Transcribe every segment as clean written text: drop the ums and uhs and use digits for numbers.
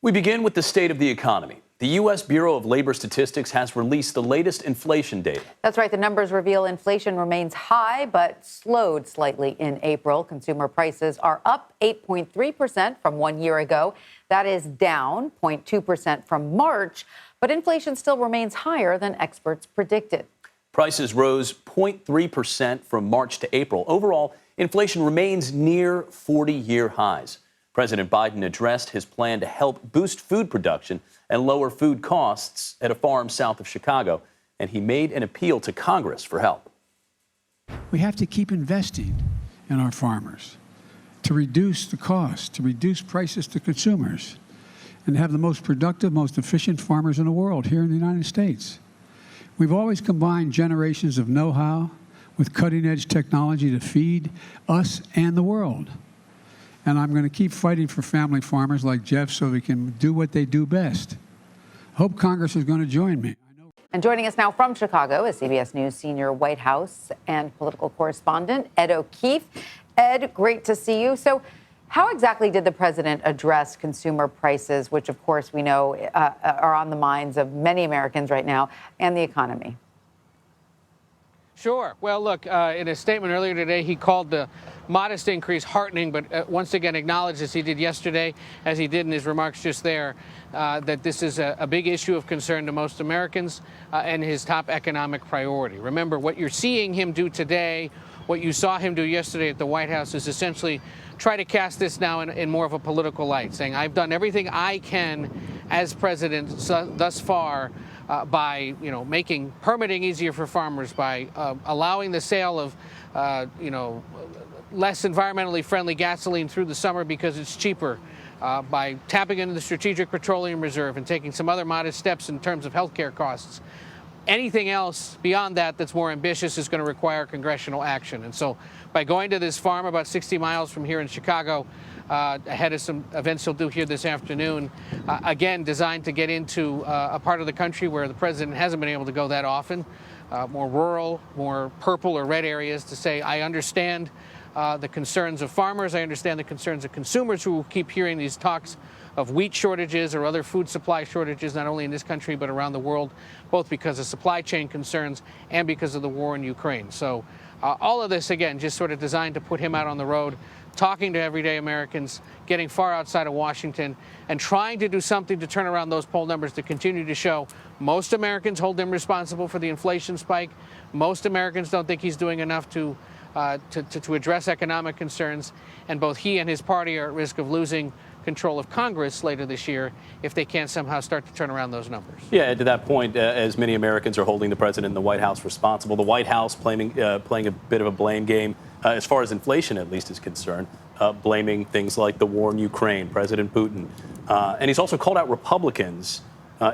We begin with the state of the economy. The U.S. Bureau of Labor Statistics has released the latest inflation data. That's right. The numbers reveal inflation remains high, but slowed slightly in April. Consumer prices are up 8.3% from 1 year ago. That is down 0.2% from March, but inflation still remains higher than experts predicted. Prices rose 0.3% from March to April. Overall, inflation remains near 40-year highs. President Biden addressed his plan to help boost food production and lower food costs at a farm south of Chicago, and he made an appeal to Congress for help. We have to keep investing in our farmers to reduce the cost, to reduce prices to consumers, and have the most productive, most efficient farmers in the world here in the United States. We've always combined generations of know-how with cutting-edge technology to feed us and the world. And I'm going to keep fighting for family farmers like Jeff so we can do what they do best. Hope Congress is going to join me. And joining us now from Chicago is CBS News senior White House and political correspondent Ed O'Keefe. Ed, great to see you. So how exactly did the president address consumer prices, which, of course, we know are on the minds of many Americans right now, and the economy? Sure. Well, look, in a statement earlier today, he called the modest increase heartening, but once again acknowledged, as he did yesterday, as he did in his remarks just there, that this is a big issue of concern to most Americans and his top economic priority. Remember, what you're seeing him do today, what you saw him do yesterday at the White House, is essentially try to cast this now in more of a political light, saying, I've done everything I can as president thus far by, making permitting easier for farmers, by allowing the sale of, less environmentally friendly gasoline through the summer because it's cheaper, by tapping into the Strategic Petroleum Reserve and taking some other modest steps in terms of health care costs. Anything else beyond that that's more ambitious is going to require congressional action. And so by going to this farm about 60 miles from here in Chicago, ahead of some events he'll do here this afternoon, again, designed to get into a part of the country where the president hasn't been able to go that often, more rural, more purple or red areas, to say, I understand the concerns of farmers, I understand the concerns of consumers who keep hearing these talks of wheat shortages or other food supply shortages, not only in this country but around the world, both because of supply chain concerns and because of the war in Ukraine. So all of this, again, just sort of designed to put him out on the road, talking to everyday Americans, getting far outside of Washington, and trying to do something to turn around those poll numbers to continue to show most Americans hold him responsible for the inflation spike. Most Americans don't think he's doing enough to address economic concerns, and both he and his party are at risk of losing control of Congress later this year if they can't somehow start to turn around those numbers. Yeah, to that point, as many Americans are holding the president and the White House responsible, the White House playing a bit of a blame game, as far as inflation at least is concerned, blaming things like the war in Ukraine, President Putin. And he's also called out Republicans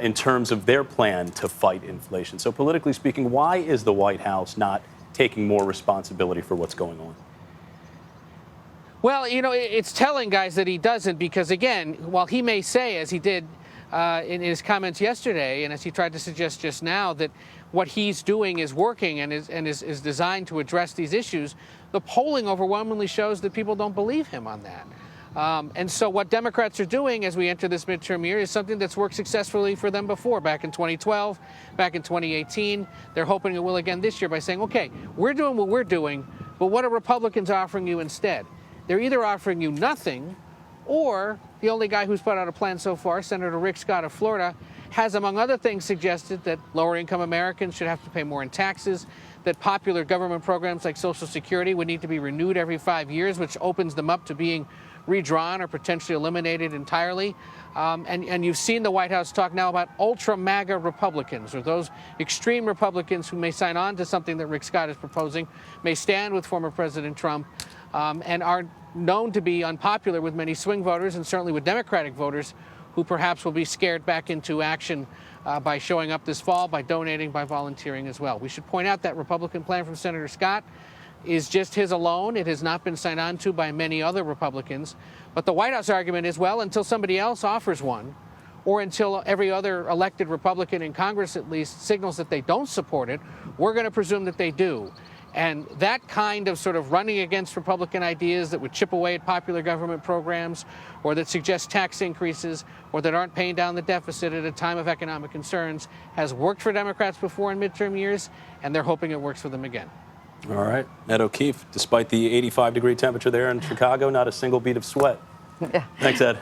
in terms of their plan to fight inflation. So politically speaking, why is the White House not taking more responsibility for what's going on? Well, it's telling, guys, that he doesn't, because, again, while he may say, as he did in his comments yesterday, and as he tried to suggest just now, that what he's doing is working and is designed to address these issues, the polling overwhelmingly shows that people don't believe him on that. And so what Democrats are doing as we enter this midterm year is something that's worked successfully for them before, back in 2012, back in 2018. They're hoping it will again this year by saying, okay, we're doing what we're doing, but what are Republicans offering you instead? They're either offering you nothing, or the only guy who's put out a plan so far, Senator Rick Scott of Florida, has, among other things, suggested that lower-income Americans should have to pay more in taxes, that popular government programs like Social Security would need to be renewed every 5 years, which opens them up to being redrawn or potentially eliminated entirely. And you've seen the White House talk now about ultra-MAGA Republicans, or those extreme Republicans who may sign on to something that Rick Scott is proposing, may stand with former President Trump, and are known to be unpopular with many swing voters and certainly with Democratic voters who perhaps will be scared back into action by showing up this fall, by donating, by volunteering as well. We should point out that Republican plan from Senator Scott is just his alone. It has not been signed on to by many other Republicans. But the White House argument is, well, until somebody else offers one, or until every other elected Republican in Congress at least signals that they don't support it, we're going to presume that they do. And that kind of sort of running against Republican ideas that would chip away at popular government programs, or that suggest tax increases, or that aren't paying down the deficit at a time of economic concerns, has worked for Democrats before in midterm years, and they're hoping it works for them again. All right. Ed O'Keefe, despite the 85-degree temperature there in Chicago, not a single bead of sweat. Yeah. Thanks, Ed.